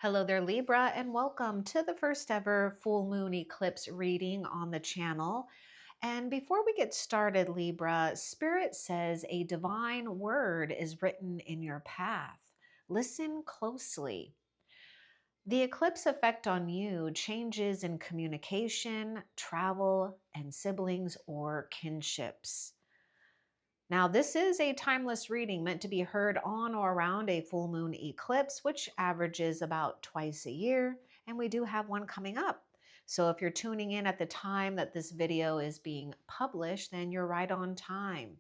Hello there, Libra, and welcome to the first ever full moon eclipse reading on the channel. And before we get started, Libra, Spirit says a divine word is written in your path. Listen closely. The eclipse effect on you changes in communication, travel, and siblings or kinships. Now, this is a timeless reading meant to be heard on or around a full moon eclipse, which averages about twice a year, and we do have one coming up. So if you're tuning in at the time that this video is being published, then you're right on time.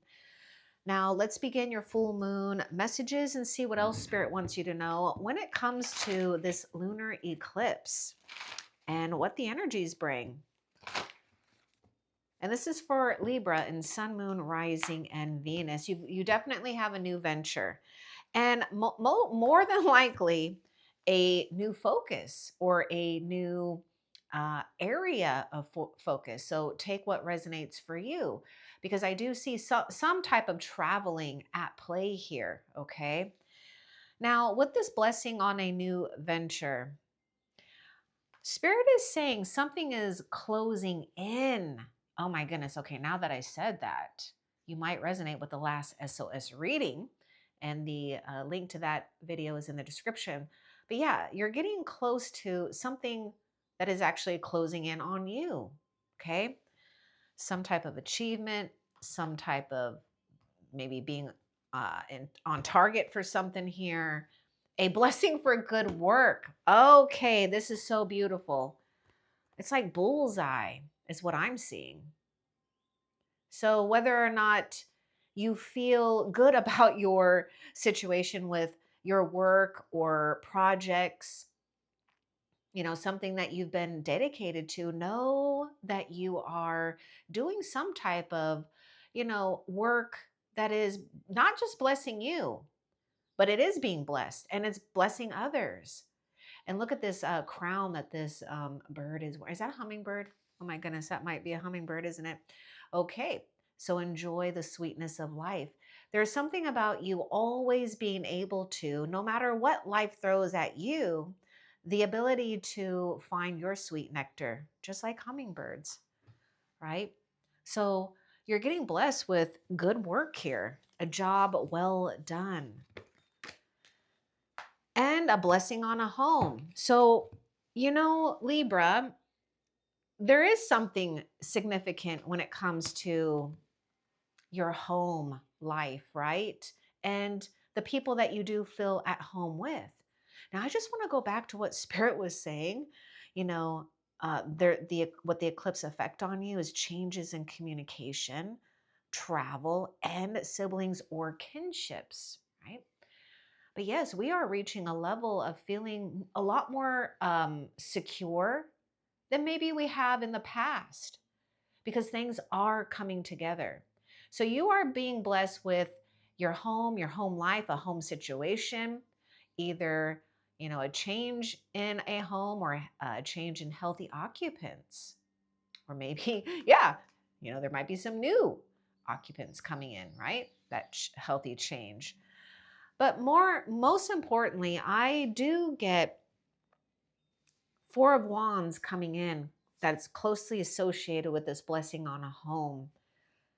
Now, let's begin your full moon messages and see what else Spirit wants you to know when it comes to this lunar eclipse and what the energies bring. And this is for Libra in Sun, Moon, Rising, and Venus. You definitely have a new venture. And more than likely, a new focus or a new area of focus. So take what resonates for you, because I do see some type of traveling at play here, okay? Now, with this blessing on a new venture, Spirit is saying something is closing in. Oh my goodness. Okay, now that I said that, you might resonate with the last SOS reading, and the link to that video is in the description. But yeah, you're getting close to something that is actually closing in on you. Okay, some type of achievement, some type of maybe being on target for something here. A blessing for good work. Okay, this is so beautiful. It's like bullseye is what I'm seeing. So whether or not you feel good about your situation with your work or projects, something that you've been dedicated to, know that you are doing some type of, work that is not just blessing you, but it is being blessed and it's blessing others. And look at this crown that this bird is wearing. Is that a hummingbird? Oh my goodness, that might be a hummingbird, isn't it? Okay, so enjoy the sweetness of life. There's something about you always being able to, no matter what life throws at you, the ability to find your sweet nectar, just like hummingbirds, right? So you're getting blessed with good work here, a job well done, and a blessing on a home. So, Libra, there is something significant when it comes to your home life, right? And the people that you do feel at home with. Now, I just want to go back to what Spirit was saying. You know, what the eclipse effect on you is changes in communication, travel, and siblings or kinships, right? But yes, we are reaching a level of feeling a lot more secure than maybe we have in the past, because things are coming together. So you are being blessed with your home life, a home situation, either, a change in a home or a change in healthy occupants. Or maybe, yeah, there might be some new occupants coming in, right? That healthy change. But most importantly, I do get Four of Wands coming in that's closely associated with this blessing on a home.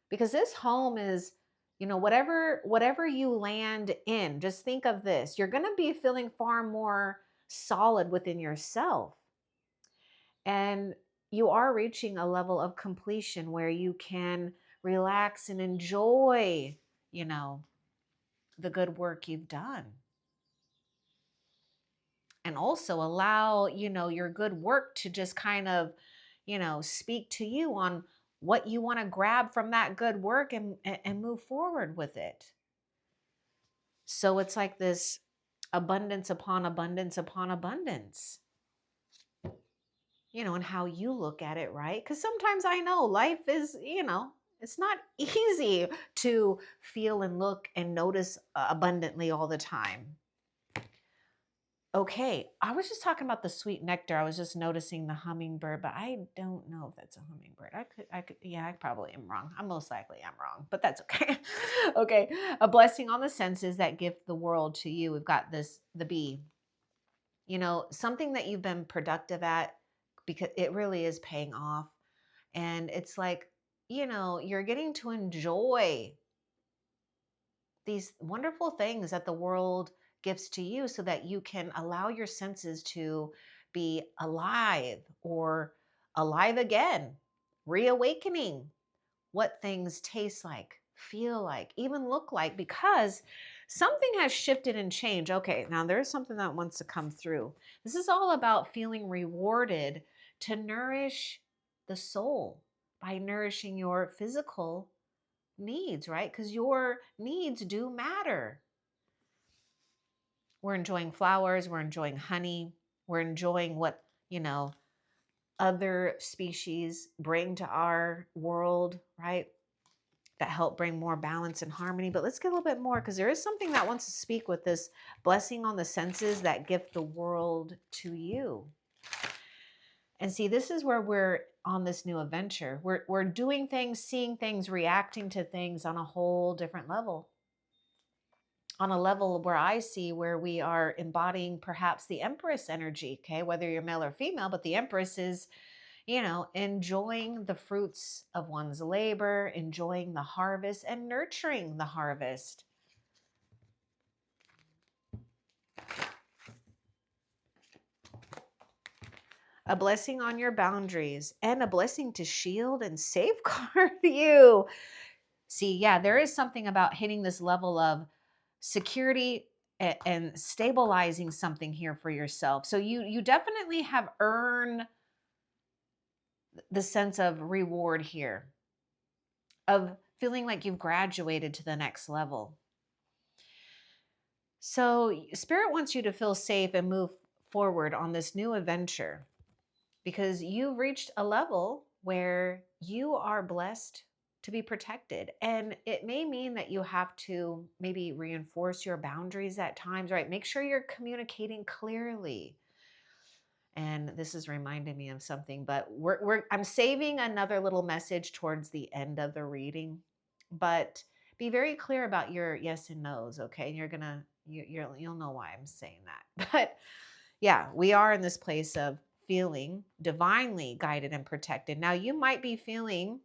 Because this home is, whatever you land in, just think of this. You're going to be feeling far more solid within yourself. And you are reaching a level of completion where you can relax and enjoy, the good work you've done. And also allow, your good work to just kind of, speak to you on what you want to grab from that good work and move forward with it. So it's like this abundance upon abundance upon abundance, and how you look at it, right? Because sometimes I know life is, it's not easy to feel and look and notice abundantly all the time. Okay, I was just talking about the sweet nectar. I was just noticing the hummingbird, but I don't know if that's a hummingbird. Yeah, I probably am wrong. I'm most likely am wrong, but that's okay. Okay, a blessing on the senses that gift the world to you. We've got the bee, something that you've been productive at, because it really is paying off. And it's like, you're getting to enjoy these wonderful things that the world gives to you so that you can allow your senses to be alive or alive again, reawakening what things taste like, feel like, even look like, because something has shifted and changed. Okay, now there's something that wants to come through. This is all about feeling rewarded to nourish the soul by nourishing your physical needs, right? Because your needs do matter. We're enjoying flowers, we're enjoying honey, we're enjoying what, other species bring to our world, right? That help bring more balance and harmony. But let's get a little bit more, because there is something that wants to speak with this blessing on the senses that gift the world to you. And see, this is where we're on this new adventure. We're doing things, seeing things, reacting to things on a whole different level. On a level where I see where we are embodying perhaps the Empress energy, okay, whether you're male or female, but the Empress is, enjoying the fruits of one's labor, enjoying the harvest, and nurturing the harvest. A blessing on your boundaries and a blessing to shield and safeguard you. See, yeah, there is something about hitting this level of security and stabilizing something here for yourself. So you definitely have earned the sense of reward here, of feeling like you've graduated to the next level. So Spirit wants you to feel safe and move forward on this new adventure, because you've reached a level where you are blessed to be protected. And it may mean that you have to maybe reinforce your boundaries at times, right? Make sure you're communicating clearly. And this is reminding me of something, but I'm saving another little message towards the end of the reading. But be very clear about your yes and no's, okay? You're gonna you'll know why I'm saying that. But yeah, we are in this place of feeling divinely guided and protected. Now, you might be feeling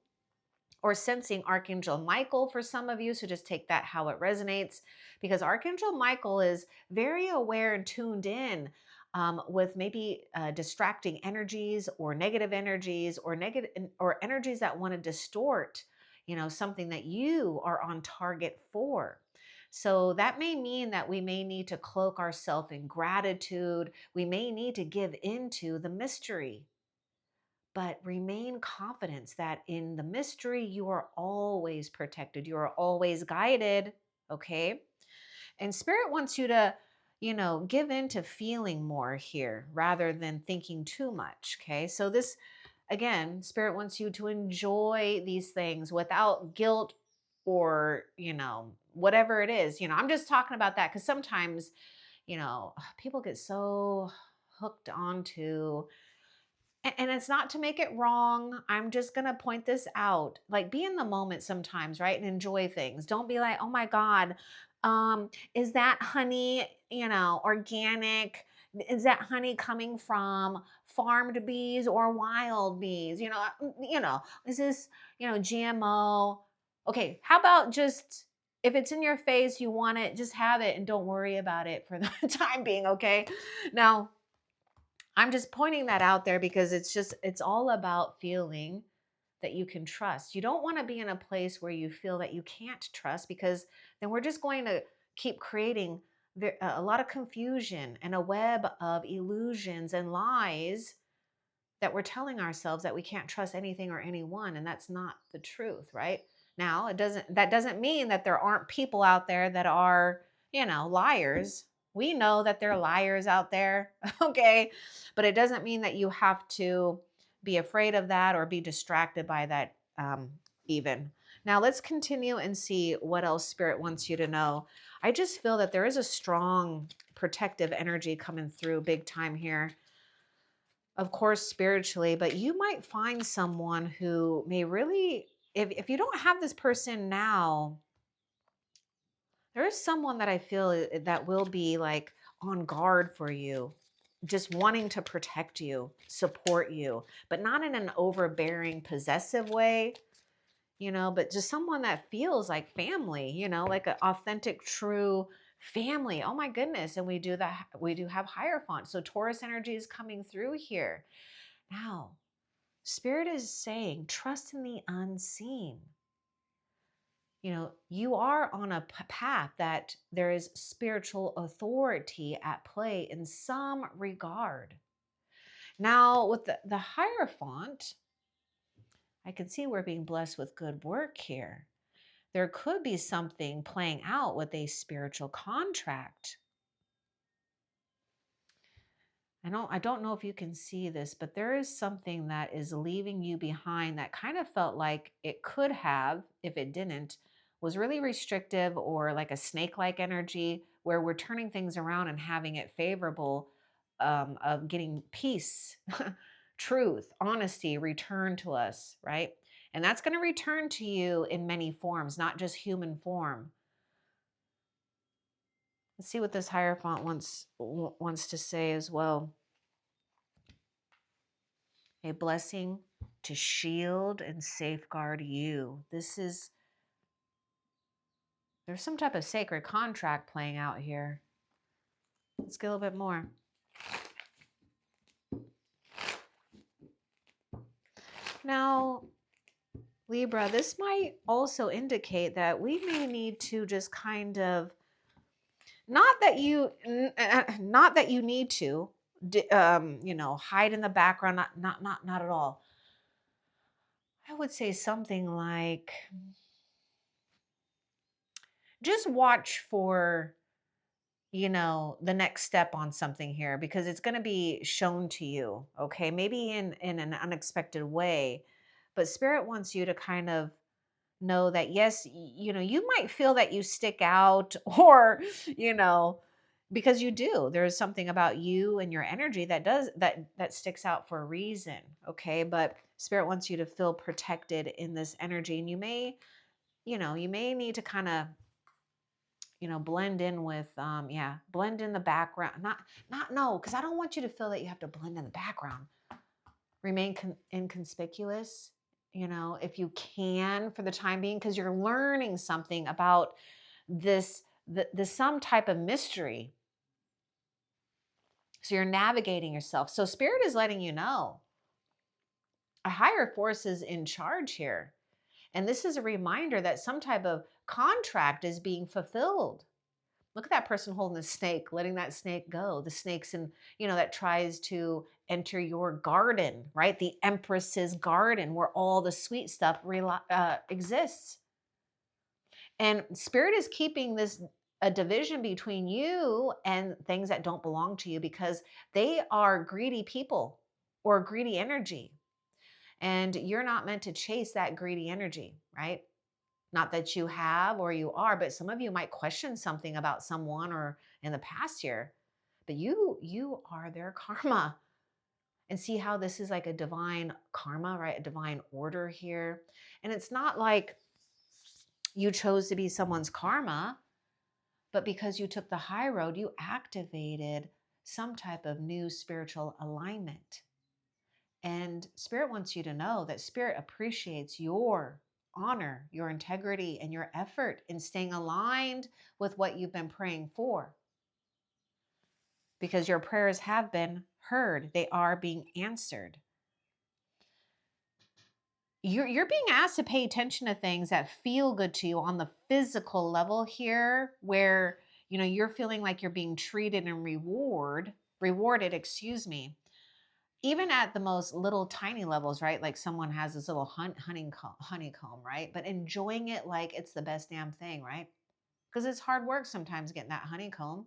or sensing Archangel Michael for some of you, so just take that how it resonates, because Archangel Michael is very aware and tuned in with maybe distracting energies or negative or energies that want to distort, something that you are on target for. So that may mean that we may need to cloak ourselves in gratitude. We may need to give into the mystery, but remain confident that in the mystery, you are always protected. You are always guided. Okay. And Spirit wants you to, give in to feeling more here rather than thinking too much. Okay. So this, again, Spirit wants you to enjoy these things without guilt or, whatever it is. I'm just talking about that because sometimes, people get so hooked onto, and it's not to make it wrong. I'm just going to point this out. Like, be in the moment sometimes, right? And enjoy things. Don't be like, oh my God, is that honey, organic? Is that honey coming from farmed bees or wild bees? Is this, GMO? Okay, how about just, if it's in your face, you want it, just have it and don't worry about it for the time being, okay? Now, I'm just pointing that out there because it's all about feeling that you can trust. You don't want to be in a place where you feel that you can't trust, because then we're just going to keep creating a lot of confusion and a web of illusions and lies that we're telling ourselves that we can't trust anything or anyone, and that's not the truth, right? Now, that doesn't mean that there aren't people out there that are, liars. We know that there are liars out there, okay? But it doesn't mean that you have to be afraid of that or be distracted by that even. Now, let's continue and see what else Spirit wants you to know. I just feel that there is a strong protective energy coming through big time here, of course, spiritually, but you might find someone who may really, if you don't have this person now, there is someone that I feel that will be like on guard for you. just wanting to protect you, support you, but not in an overbearing, possessive way, but just someone that feels like family, like an authentic, true family. Oh my goodness. And we do that. We do have Hierophant. So Taurus energy is coming through here. Now, Spirit is saying, trust in the unseen. You are on a path that there is spiritual authority at play in some regard. Now, with the Hierophant, I can see we're being blessed with good work here. There could be something playing out with a spiritual contract. I don't know if you can see this, but there is something that is leaving you behind that kind of felt like it could have, if it didn't, was really restrictive, or like a snake-like energy where we're turning things around and having it favorable, of getting peace, truth, honesty returned to us, right? And that's going to return to you in many forms, not just human form. Let's see what this Hierophant wants to say as well. A blessing to shield and safeguard you. There's some type of sacred contract playing out here. Let's get a little bit more. Now, Libra, this might also indicate that we may need to just kind of, not that you need to, hide in the background, not at all. I would say something like, just watch for, the next step on something here, because it's going to be shown to you. Okay. Maybe in an unexpected way, but Spirit wants you to kind of know that, yes, you might feel that you stick out, or, because you do. There's something about you and your energy that sticks out for a reason. Okay. But Spirit wants you to feel protected in this energy. And you may need to kind of, blend in with, blend in the background. No, because I don't want you to feel that you have to blend in the background. Remain inconspicuous, if you can, for the time being, because you're learning something about some type of mystery. So you're navigating yourself. So Spirit is letting you know a higher force is in charge here. And this is a reminder that some type of contract is being fulfilled. Look at that person holding the snake, letting that snake go. The snake's that tries to enter your garden, right? The Empress's garden, where all the sweet stuff exists. And Spirit is keeping a division between you and things that don't belong to you, because they are greedy people or greedy energy. And you're not meant to chase that greedy energy, right? Not that you have or you are, but some of you might question something about someone or in the past year. But you are their karma. And see how this is like a divine karma, right? A divine order here. And it's not like you chose to be someone's karma, but because you took the high road, you activated some type of new spiritual alignment. And Spirit wants you to know that Spirit appreciates your honor, your integrity, and your effort in staying aligned with what you've been praying for. Because your prayers have been heard, they are being answered. You're being asked to pay attention to things that feel good to you on the physical level here, where you're feeling like you're being treated and rewarded, even at the most little tiny levels, right? Like someone has this little honeycomb, right? But enjoying it like it's the best damn thing, right? Because it's hard work sometimes getting that honeycomb.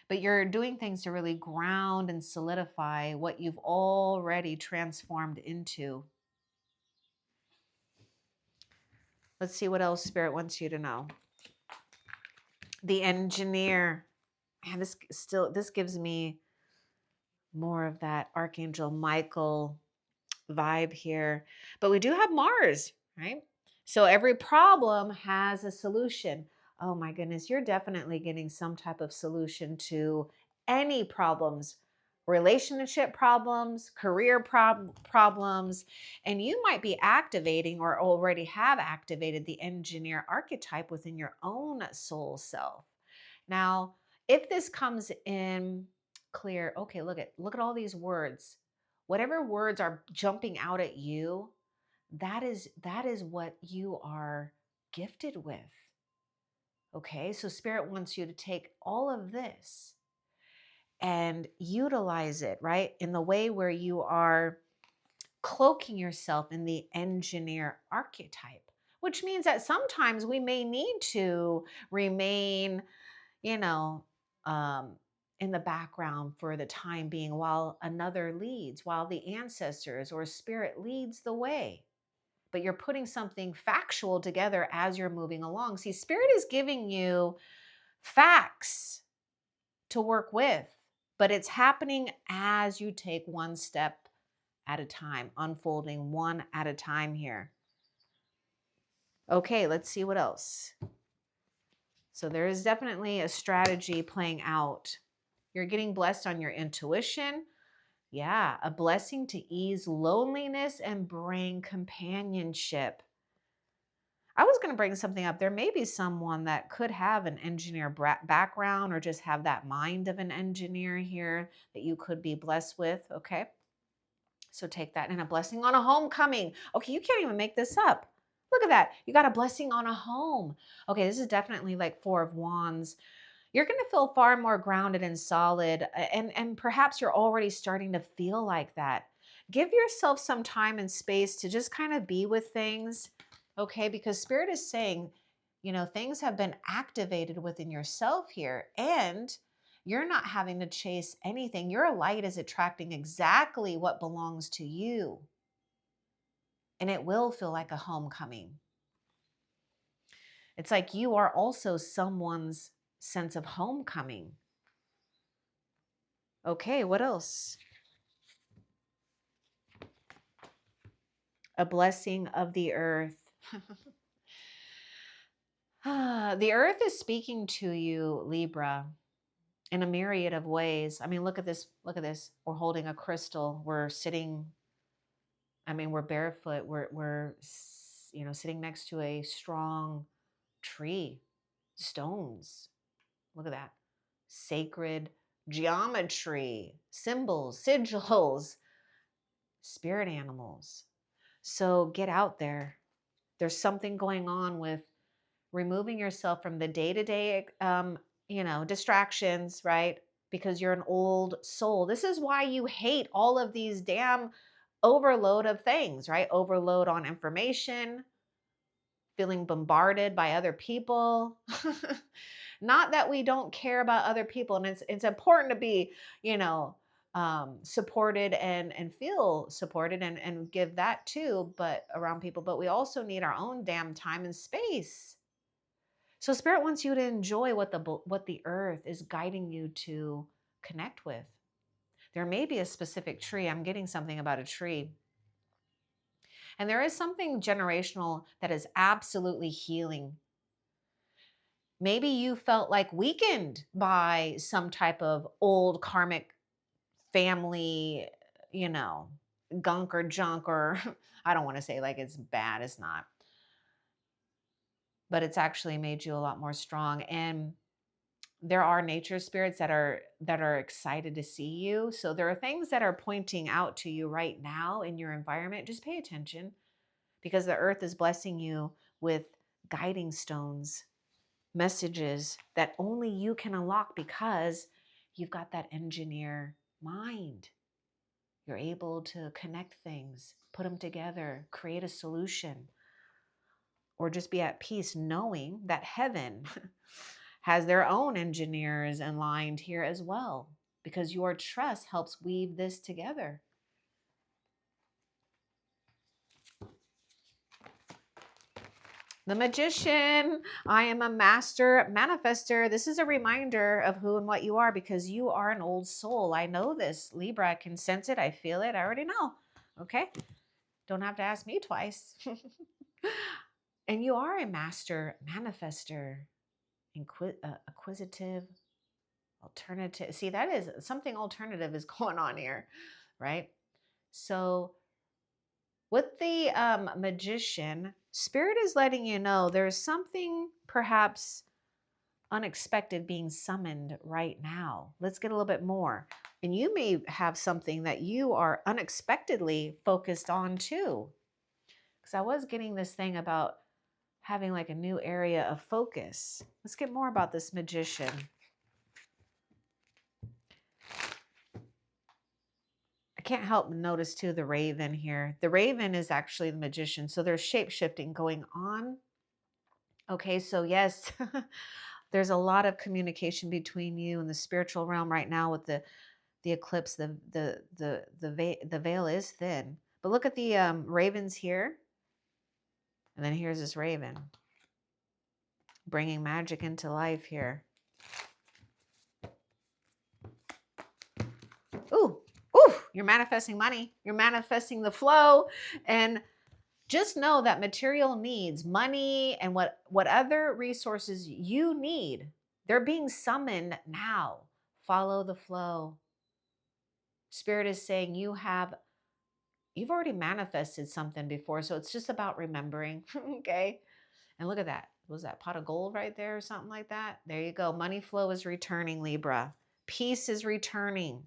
But you're doing things to really ground and solidify what you've already transformed into. Let's see what else Spirit wants you to know. The engineer. Man, this gives me more of that Archangel Michael vibe here. But we do have Mars, right? So every problem has a solution. Oh my goodness, you're definitely getting some type of solution to any problems, relationship problems, career problems, and you might be activating or already have activated the engineer archetype within your own soul self. Now, if this comes in clear, okay, look at all these words. Whatever words are jumping out at you, that is what you are gifted with. Okay? So spirit wants you to take all of this and utilize it, right? In the way where you are cloaking yourself in the engineer archetype, which means that sometimes we may need to remain, you know, um, in the background for the time being while another leads, while the ancestors or spirit leads the way. But you're putting something factual together as you're moving along. See, spirit is giving you facts to work with, but it's happening as you take one step at a time, unfolding one at a time here. Okay, let's see what else. So there is definitely a strategy playing out. You're getting blessed on your intuition. Yeah, a blessing to ease loneliness and bring companionship. I was going to bring something up. There may be someone that could have an engineer background or just have that mind of an engineer here that you could be blessed with. Okay. So take that. And a blessing on a homecoming. Okay. You can't even make this up. Look at that. You got a blessing on a home. Okay. This is definitely like Four of Wands. You're going to feel far more grounded and solid, and perhaps you're already starting to feel like that. Give yourself some time and space to just kind of be with things, okay? Because spirit is saying, things have been activated within yourself here, and you're not having to chase anything. Your light is attracting exactly what belongs to you, and it will feel like a homecoming. It's like you are also someone's sense of homecoming. Okay, what else? A blessing of the earth. The earth is speaking to you, Libra, in a myriad of ways. I mean, look at this. Look at this. We're holding a crystal. We're sitting, we're barefoot. We're sitting next to a strong tree, stones. Look at that. Sacred geometry, symbols, sigils, spirit animals. So get out there. There's something going on with removing yourself from the day-to-day, distractions, right? Because you're an old soul. This is why you hate all of these damn overload of things, right? Overload on information, feeling bombarded by other people. Not that we don't care about other people, and it's important to be, supported and feel supported and give that too, but around people. But we also need our own damn time and space. So spirit wants you to enjoy what the earth is guiding you to connect with. There may be a specific tree. I'm getting something about a tree. And there is something generational that is absolutely healing. Maybe you felt like weakened by some type of old karmic family, gunk or junk, or I don't want to say like it's bad, it's not. But it's actually made you a lot more strong. And there are nature spirits that are excited to see you. So there are things that are pointing out to you right now in your environment. Just pay attention, because the earth is blessing you with guiding stones, messages that only you can unlock because you've got that engineer mind. You're able to connect things, put them together, create a solution, or just be at peace knowing that heaven has their own engineers aligned here as well, because your trust helps weave this together. The Magician. I am a master manifester. This is a reminder of who and what you are, because you are an old soul. I know this, Libra. I can sense it. I feel it. I already know. Okay? Don't have to ask me twice. And you are a master manifester, acquisitive. Alternative. See, that is something alternative is going on here, right? So with the magician, spirit is letting you know there's something perhaps unexpected being summoned right now. Let's get a little bit more. And you may have something that you are unexpectedly focused on too. Because I was getting this thing about having like a new area of focus. Let's get more about this magician. I can't help but notice too the raven here. The raven is actually the magician. So there's shape shifting going on. Okay, so yes, there's a lot of communication between you and the spiritual realm right now with the eclipse. The veil is thin. But look at the ravens here. And then here's this raven bringing magic into life here. Ooh, ooh, you're manifesting money. You're manifesting the flow. And just know that material needs, money and what other resources you need, they're being summoned now. Follow the flow. Spirit is saying you've already manifested something before, so it's just about remembering. Okay. And look at that. Was that pot of gold right there or something like that? There you go. Money flow is returning, Libra. Peace is returning.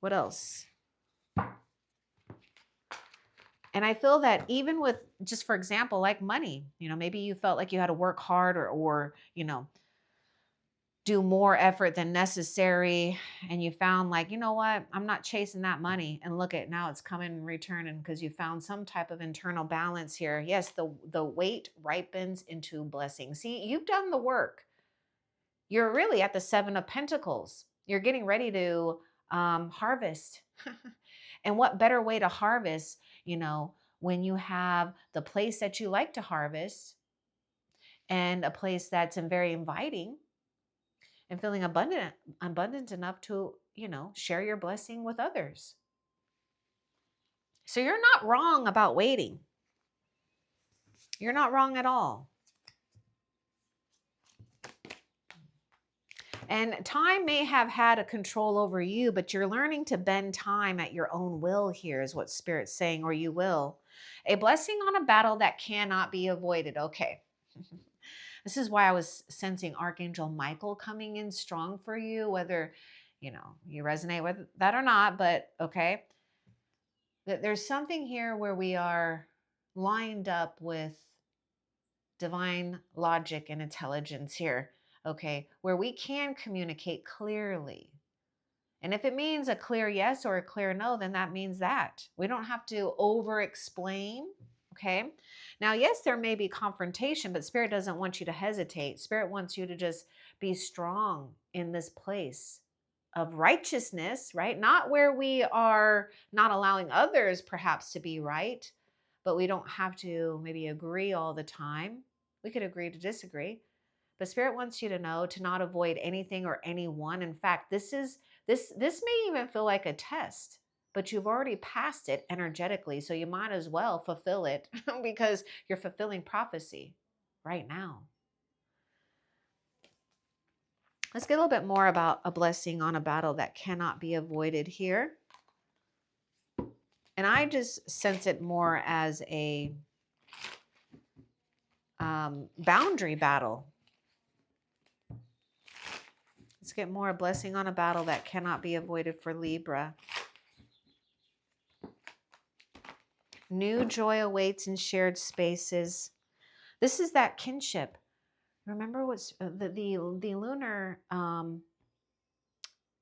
What else? And I feel that even with, just for example, like money, maybe you felt like you had to work hard or do more effort than necessary. And you found like, you know what, I'm not chasing that money. And look at now it's coming and returning because you found some type of internal balance here. Yes, the wait ripens into blessing. See, you've done the work. You're really at the 7 of Pentacles. You're getting ready to harvest. And what better way to harvest, when you have the place that you like to harvest and a place that's very inviting and feeling abundant enough to, share your blessing with others. So you're not wrong about waiting. You're not wrong at all. And time may have had a control over you, but you're learning to bend time at your own will here is what Spirit's saying, or you will. A blessing on a battle that cannot be avoided. Okay. This is why I was sensing Archangel Michael coming in strong for you, whether, you resonate with that or not, but okay. There's something here where we are lined up with divine logic and intelligence here, okay, where we can communicate clearly. And if it means a clear yes or a clear no, then that means that. We don't have to over explain, okay? Now, yes, there may be confrontation, but Spirit doesn't want you to hesitate. Spirit wants you to just be strong in this place of righteousness, right? Not where we are not allowing others perhaps to be right, but we don't have to maybe agree all the time. We could agree to disagree. But Spirit wants you to know to not avoid anything or anyone. In fact, this may even feel like a test, but you've already passed it energetically, so you might as well fulfill it because you're fulfilling prophecy right now. Let's get a little bit more about a blessing on a battle that cannot be avoided here. And I just sense it more as a boundary battle. Let's get more a blessing on a battle that cannot be avoided for Libra. New joy awaits in shared spaces. This is that kinship. Remember what's the lunar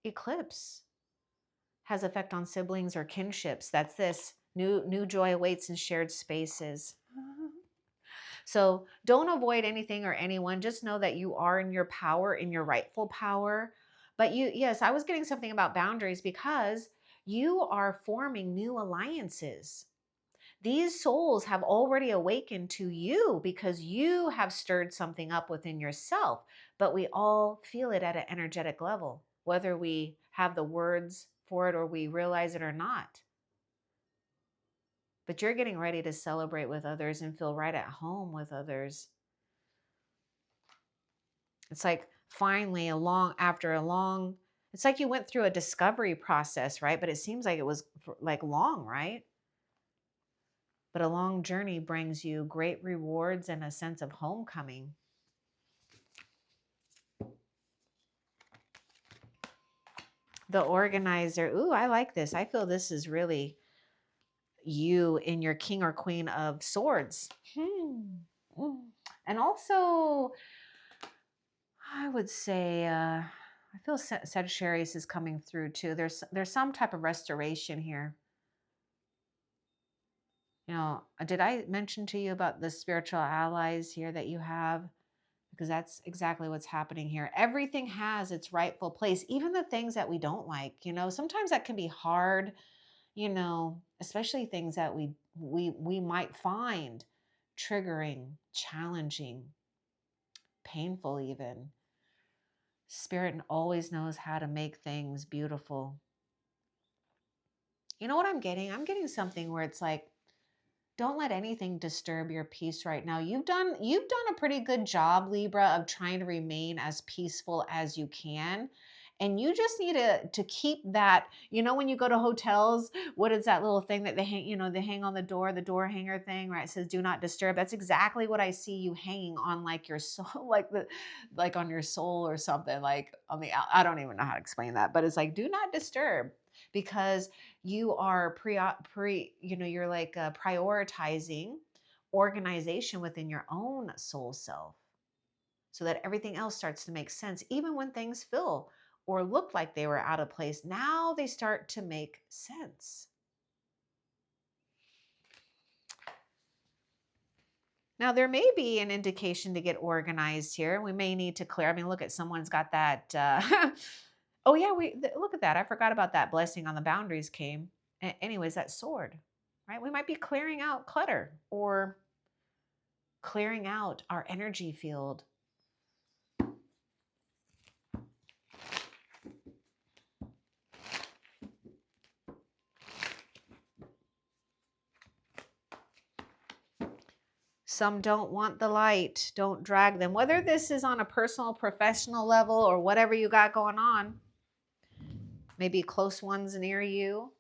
eclipse has effect on siblings or kinships. That's this. New joy awaits in shared spaces. So don't avoid anything or anyone. Just know that you are in your power, in your rightful power. But yes, I was getting something about boundaries because you are forming new alliances. These souls have already awakened to you because you have stirred something up within yourself, but we all feel it at an energetic level, whether we have the words for it or we realize it or not. But you're getting ready to celebrate with others and feel right at home with others. It's like finally, after a long, it's like you went through a discovery process, right? But it seems like it was like long, right? But a long journey brings you great rewards and a sense of homecoming. The organizer. Ooh, I like this. I feel this is really you in your king or queen of swords. And also, I would say, I feel Sagittarius is coming through too. There's some type of restoration here. You know, did I mention to you about the spiritual allies here that you have? Because that's exactly what's happening here. Everything has its rightful place, even the things that we don't like. You know, sometimes that can be hard, you know, especially things that we might find triggering, challenging, painful even. Spirit always knows how to make things beautiful. You know what I'm getting? I'm getting something where it's like, don't let anything disturb your peace right now. You've done a pretty good job, Libra, of trying to remain as peaceful as you can. And you just need to keep that, you know, when you go to hotels, what is that little thing that they hang, you know, they hang on the door hanger thing, right? It says do not disturb. That's exactly what I see you hanging on, like your soul, like on your soul or something, like on the, I don't even know how to explain that, but it's like, do not disturb, because you are you know, you're like prioritizing organization within your own soul self, so that everything else starts to make sense. Even when things feel or look like they were out of place, now they start to make sense. Now there may be an indication to get organized here. We may need to clear, I mean, look at, someone's got that oh yeah, look at that, I forgot about that blessing on the boundaries came. Anyways, that sword, right? We might be clearing out clutter or clearing out our energy field. Some don't want the light. Don't drag them. Whether this is on a personal, professional level, or whatever you got going on, maybe close ones near you,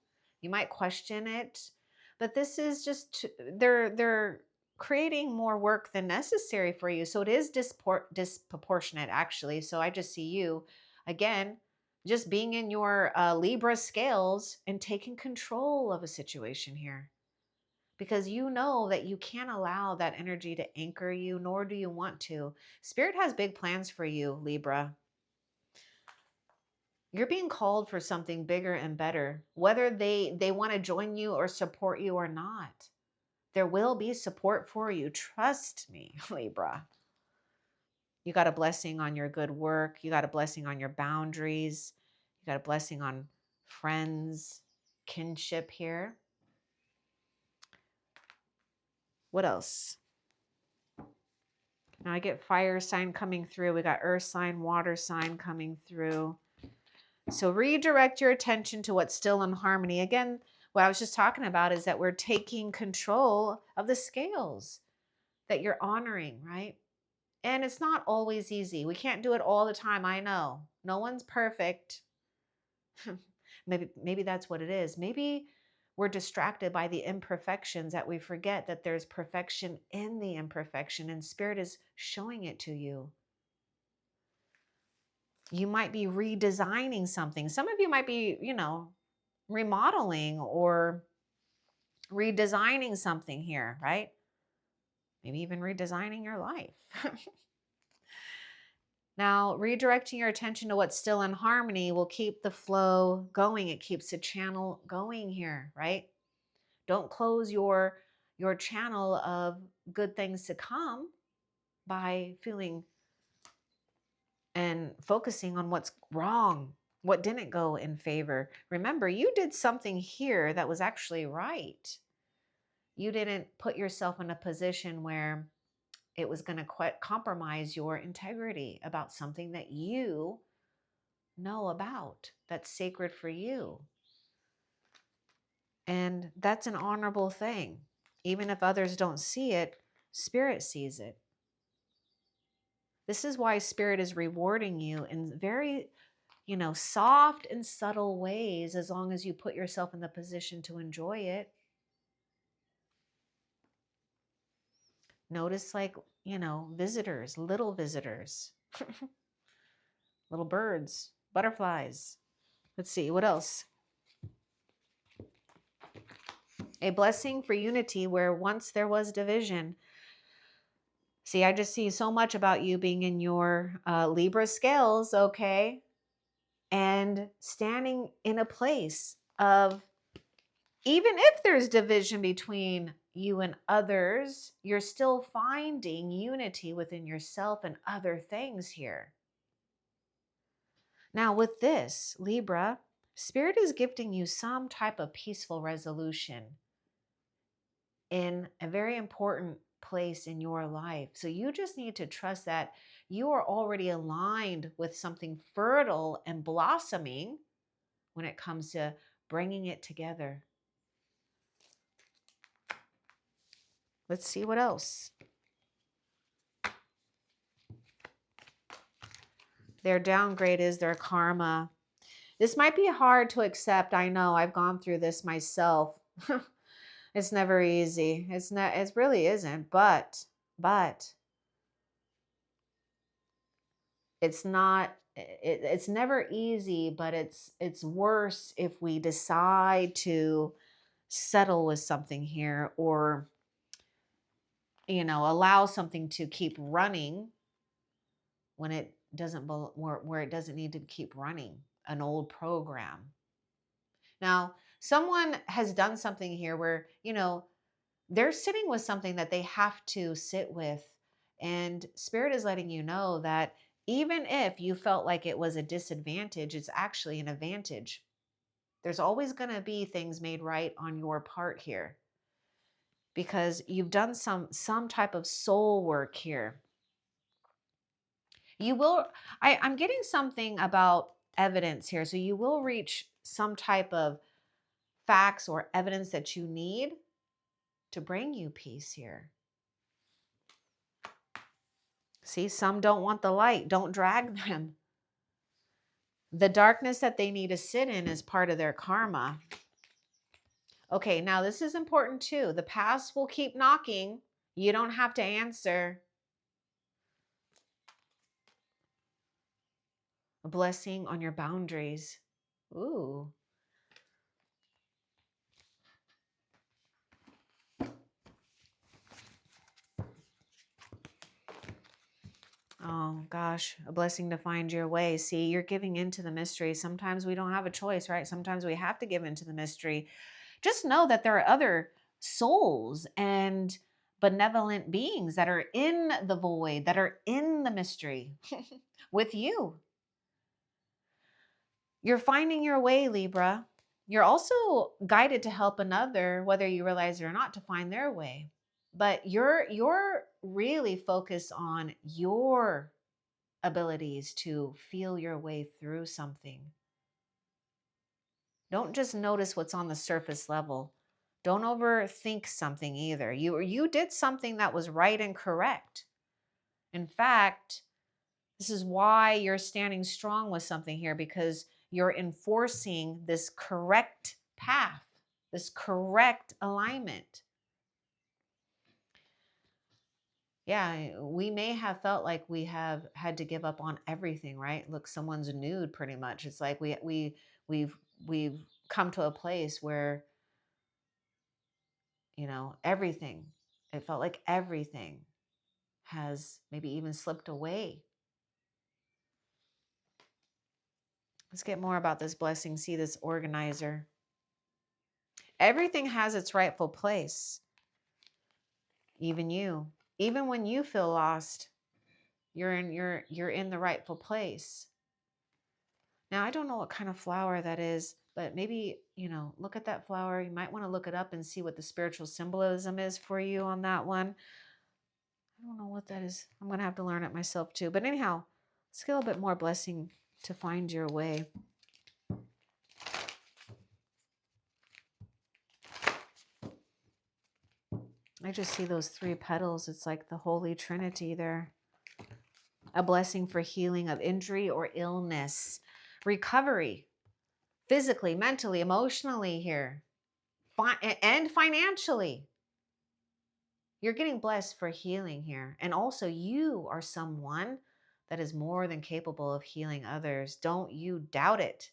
you might question it. But this is just, they're creating more work than necessary for you. So it is disproportionate, actually. So I just see you, again, just being in your Libra scales and taking control of a situation here, because you know that you can't allow that energy to anchor you, nor do you want to. Spirit has big plans for you, Libra. You're being called for something bigger and better, whether they want to join you or support you or not. There will be support for you. Trust me, Libra. You got a blessing on your good work. You got a blessing on your boundaries. You got a blessing on friends, kinship here. What else? Now I get fire sign coming through. We got earth sign, water sign coming through. So redirect your attention to what's still in harmony. Again, what I was just talking about is that we're taking control of the scales, that you're honoring, right? And it's not always easy. We can't do it all the time. I know. No one's perfect. Maybe that's what it is. Maybe we're distracted by the imperfections, that we forget that there's perfection in the imperfection, and Spirit is showing it to you. You might be redesigning something. Some of you might be, you know, remodeling or redesigning something here, right? Maybe even redesigning your life. Now, redirecting your attention to what's still in harmony will keep the flow going. It keeps the channel going here, right? Don't close your channel of good things to come by feeling and focusing on what's wrong, what didn't go in favor. Remember, you did something here that was actually right. You didn't put yourself in a position where it was going to compromise your integrity about something that you know about, that's sacred for you. And that's an honorable thing. Even if others don't see it, Spirit sees it. This is why Spirit is rewarding you in very, soft and subtle ways, as long as you put yourself in the position to enjoy it. Notice, like, visitors, little visitors, little birds, butterflies. Let's see, what else? A blessing for unity where once there was division. See, I just see so much about you being in your Libra scales, okay? And standing in a place of, even if there's division between you and others, you're still finding unity within yourself and other things here. Now, with this, Libra, Spirit is gifting you some type of peaceful resolution in a very important place in your life. So you just need to trust that you are already aligned with something fertile and blossoming when it comes to bringing it together. Let's see what else. Their downgrade is their karma. This might be hard to accept. I know, I've gone through this myself. It's never easy. It's not, it really isn't, but it's not, it's never easy, but it's worse if we decide to settle with something here, or allow something to keep running when it doesn't where it doesn't need to keep running, an old program. Now, someone has done something here where, they're sitting with something that they have to sit with. And Spirit is letting you know that even if you felt like it was a disadvantage, it's actually an advantage. There's always going to be things made right on your part here, because you've done some type of soul work here. You will, I'm getting something about evidence here. So you will reach some type of facts or evidence that you need to bring you peace here. See, some don't want the light. Don't drag them. The darkness that they need to sit in is part of their karma. Okay, now this is important too. The past will keep knocking. You don't have to answer. A blessing on your boundaries. Ooh. Oh gosh, a blessing to find your way. See, you're giving into the mystery. Sometimes we don't have a choice, right? Sometimes we have to give into the mystery. Just know that there are other souls and benevolent beings that are in the void, that are in the mystery with you. You're finding your way, Libra. You're also guided to help another, whether you realize it or not, to find their way. But you're really focused on your abilities to feel your way through something. Don't just notice what's on the surface level. Don't overthink something either. You did something that was right and correct. In fact, this is why you're standing strong with something here, because you're enforcing this correct path, this correct alignment. Yeah, we may have felt like we have had to give up on everything, right? Look, someone's nude pretty much. It's like we've come to a place where, everything, it felt like everything has maybe even slipped away. Let's get more about this blessing. See this organizer. Everything has its rightful place. Even you. Even when you feel lost, you're in the rightful place. Now, I don't know what kind of flower that is, but maybe, look at that flower. You might want to look it up and see what the spiritual symbolism is for you on that one. I don't know what that is. I'm going to have to learn it myself too. But anyhow, let's get a little bit more blessing to find your way. I just see those 3 petals. It's like the Holy Trinity there. A blessing for healing of injury or illness, recovery, physically, mentally, emotionally here, and financially. You're getting blessed for healing here. And also, you are someone that is more than capable of healing others. Don't you doubt it.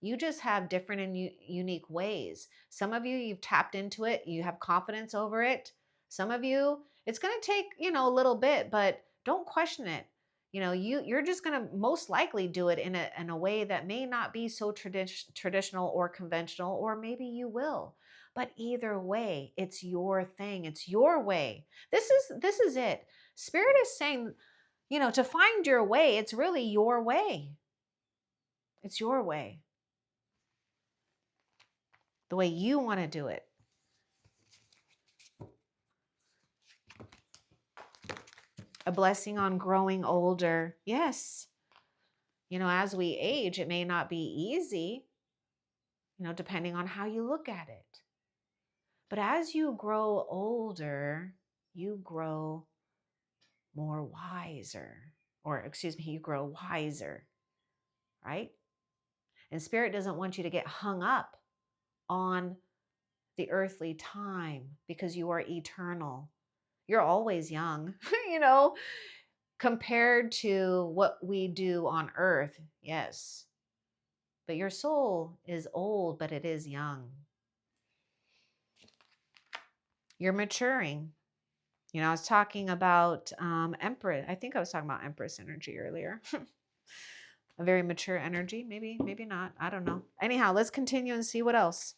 You just have different and unique ways. Some of you, you've tapped into it. You have confidence over it. Some of you, it's going to take, a little bit, but don't question it. You're just going to most likely do it in a way that may not be so traditional or conventional, or maybe you will. But either way, it's your thing. It's your way. This is it. Spirit is saying, to find your way, it's really your way. It's your way. The way you want to do it. A blessing on growing older. Yes. As we age, it may not be easy, depending on how you look at it. But as you grow older, you grow more wiser, or excuse me, you grow wiser, right? And Spirit doesn't want you to get hung up on the earthly time because you are eternal. You're always young, compared to what we do on earth. Yes. But your soul is old, but it is young. You're maturing. I was talking about Empress. I think I was talking about Empress energy earlier. A very mature energy. Maybe not. I don't know. Anyhow, let's continue and see what else.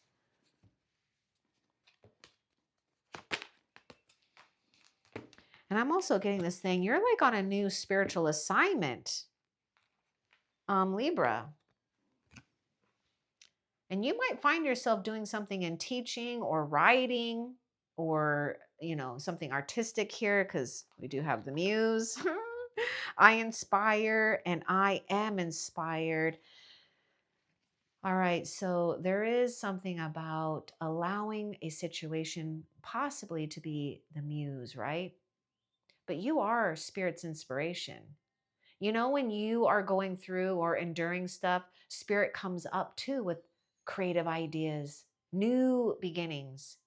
And I'm also getting this thing. You're like on a new spiritual assignment, Libra. And you might find yourself doing something in teaching or writing or, something artistic here, because we do have the muse. I inspire and I am inspired. All right, so there is something about allowing a situation possibly to be the muse, right? But you are Spirit's inspiration. When you are going through or enduring stuff, Spirit comes up too with creative ideas, new beginnings,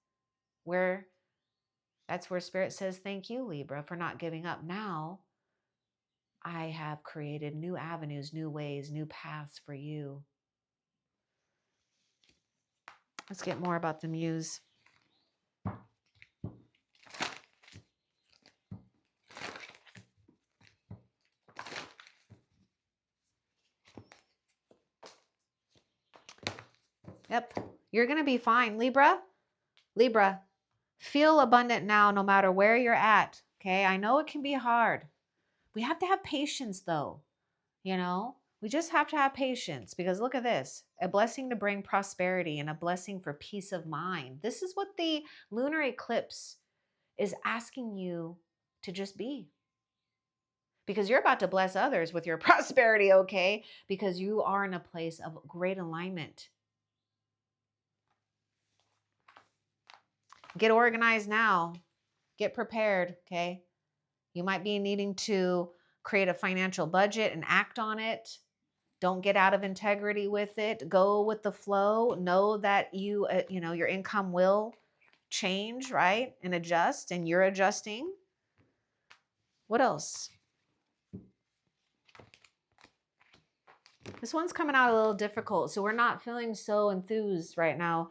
that's where Spirit says, thank you, Libra, for not giving up. Now I have created new avenues, new ways, new paths for you. Let's get more about the muse. Yep, you're going to be fine. Libra, feel abundant now no matter where you're at. Okay, I know it can be hard. We have to have patience though. We just have to have patience, because look at this, a blessing to bring prosperity and a blessing for peace of mind. This is what the lunar eclipse is asking you to just be, because you're about to bless others with your prosperity, okay? Because you are in a place of great alignment. Get organized now. Get prepared, okay? You might be needing to create a financial budget and act on it. Don't get out of integrity with it. Go with the flow. Know that your income will change, right? And adjust, and you're adjusting. What else? This one's coming out a little difficult, so we're not feeling so enthused right now.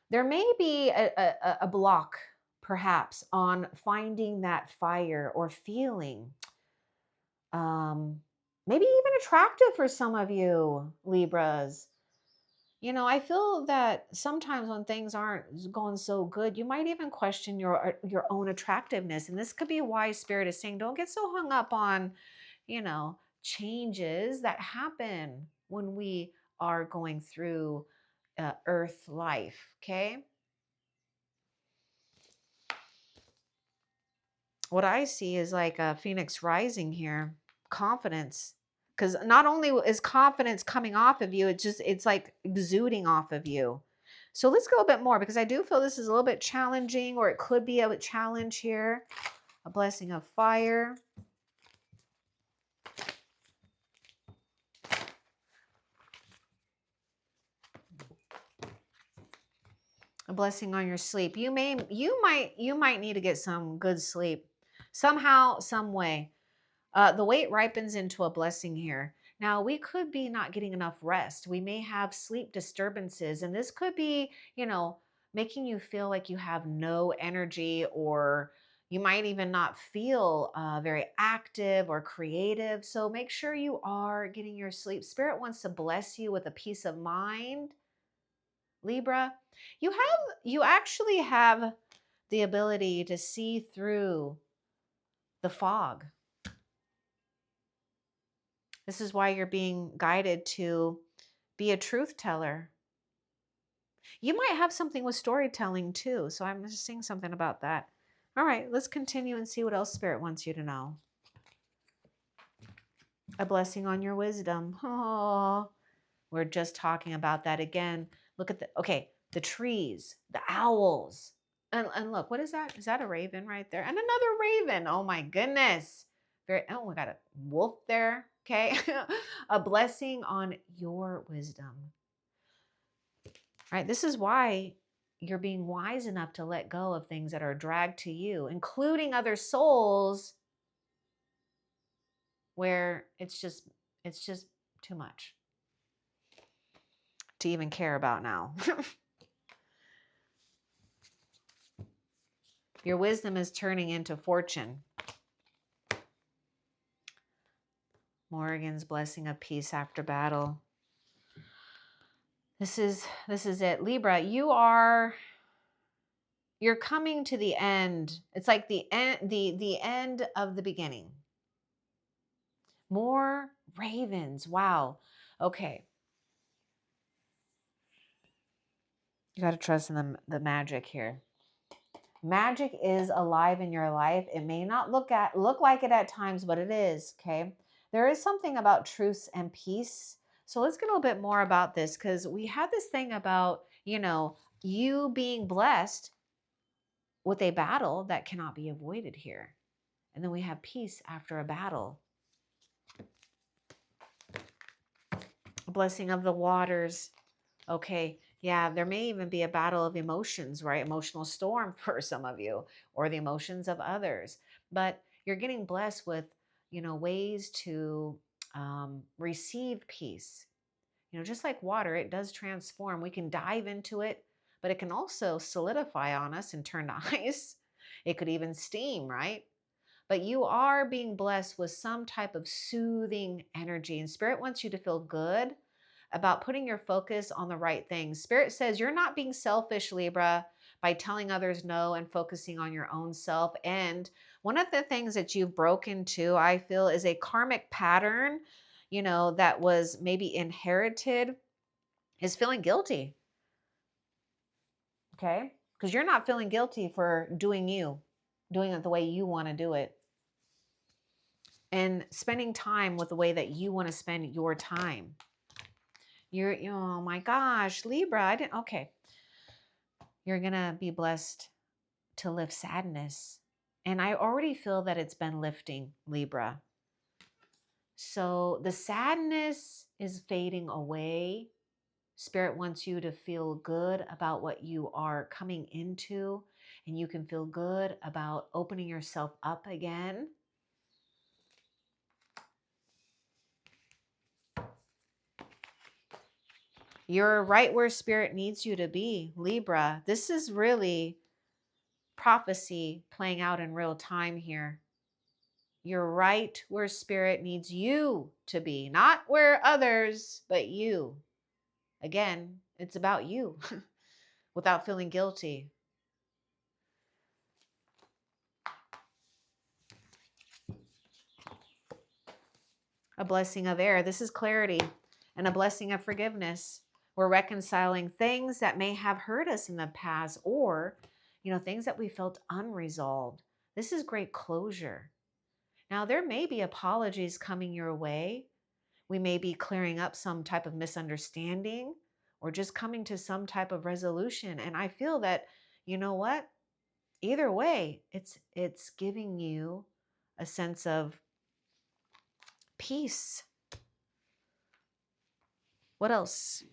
There may be a block, perhaps, on finding that fire or feeling. Maybe even attractive for some of you, Libras. I feel that sometimes when things aren't going so good, you might even question your own attractiveness. And this could be why Spirit is saying, don't get so hung up on, changes that happen when we are going through Earth life, okay? What I see is like a phoenix rising here, confidence. Because not only is confidence coming off of you, it's like exuding off of you. So let's go a bit more, because I do feel this is a little bit challenging, or it could be a challenge here. A blessing of fire. A blessing on your sleep. You might need to get some good sleep somehow, some way. The weight ripens into a blessing here. Now, we could be not getting enough rest. We may have sleep disturbances, and this could be, making you feel like you have no energy, or you might even not feel very active or creative. So make sure you are getting your sleep. Spirit wants to bless you with a peace of mind, Libra. You actually have the ability to see through the fog. This is why you're being guided to be a truth teller. You might have something with storytelling too. So I'm just saying something about that. All right, let's continue and see what else Spirit wants you to know. A blessing on your wisdom. Oh, we're just talking about that again. Look at the trees, the owls. And look, what is that? Is that a raven right there? And another raven. Oh my goodness. We got a wolf there. Okay. A blessing on your wisdom. Right? This is why you're being wise enough to let go of things that are a drag to you, including other souls where it's just too much to even care about now. Your wisdom is turning into fortune. Morrigan's blessing of peace after battle. This is it. Libra, you're coming to the end. It's like the end of the beginning. More ravens. Wow. Okay. You got to trust in the magic here. Magic is alive in your life. It may not look like it at times, but it is, okay? There is something about truce and peace. So let's get a little bit more about this, because we have this thing about, you being blessed with a battle that cannot be avoided here. And then we have peace after a battle. A blessing of the waters. Okay, yeah, there may even be a battle of emotions, right? Emotional storm for some of you, or the emotions of others. But you're getting blessed with, ways to receive peace. Just like water, it does transform. We can dive into it, but it can also solidify on us and turn to ice. It could even steam, right? But you are being blessed with some type of soothing energy, and Spirit wants you to feel good about putting your focus on the right things. Spirit says you're not being selfish, Libra, by telling others no and focusing on your own self. And one of the things that you've broken to, I feel, is a karmic pattern, that was maybe inherited, is feeling guilty. Okay? Because you're not feeling guilty for doing it the way you want to do it. And spending time with the way that you want to spend your time. Oh my gosh, Libra, okay. You're going to be blessed to lift sadness. And I already feel that it's been lifting, Libra. So the sadness is fading away. Spirit wants you to feel good about what you are coming into, and you can feel good about opening yourself up again. You're right where Spirit needs you to be, Libra. This is really prophecy playing out in real time here. You're right where Spirit needs you to be, not where others, but you. Again, it's about you without feeling guilty. A blessing of air. This is clarity, and a blessing of forgiveness. We're reconciling things that may have hurt us in the past, or, things that we felt unresolved. This is great closure. Now, there may be apologies coming your way. We may be clearing up some type of misunderstanding, or just coming to some type of resolution. And I feel that, you know what? Either way, it's giving you a sense of peace. What else?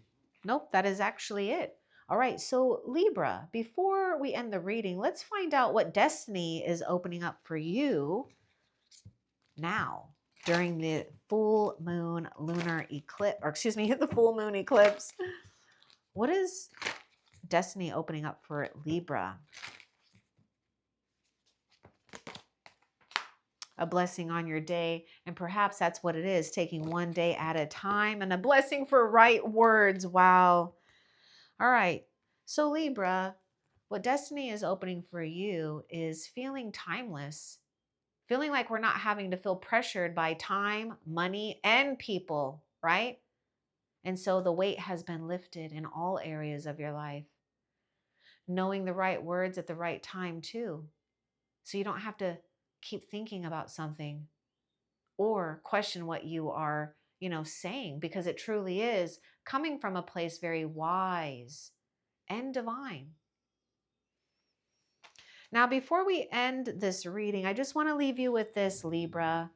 Nope, that is actually it. All right, so Libra, before we end the reading, let's find out what destiny is opening up for you now during the full moon lunar eclipse, or excuse me, the full moon eclipse. What is destiny opening up for Libra? A blessing on your day, and perhaps that's what it is, taking one day at a time, and a blessing for right words. Wow. All right. So Libra, what destiny is opening for you is feeling timeless, feeling like we're not having to feel pressured by time, money, and people, right? And so the weight has been lifted in all areas of your life. Knowing the right words at the right time too. So you don't have to keep thinking about something or question what you are, saying, because it truly is coming from a place very wise and divine. Now, before we end this reading, I just want to leave you with this, Libra.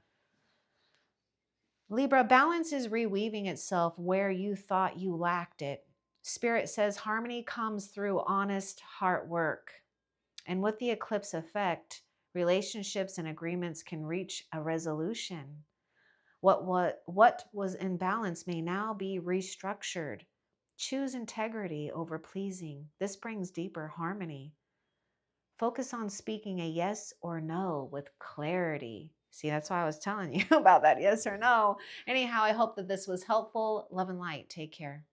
Libra, balance is reweaving itself where you thought you lacked it. Spirit says harmony comes through honest heart work. And with the eclipse effect, relationships and agreements can reach a resolution. What was in balance may now be restructured. Choose integrity over pleasing. This brings deeper harmony. Focus on speaking a yes or no with clarity. See, that's why I was telling you about that yes or no. Anyhow, I hope that this was helpful. Love and light. Take care.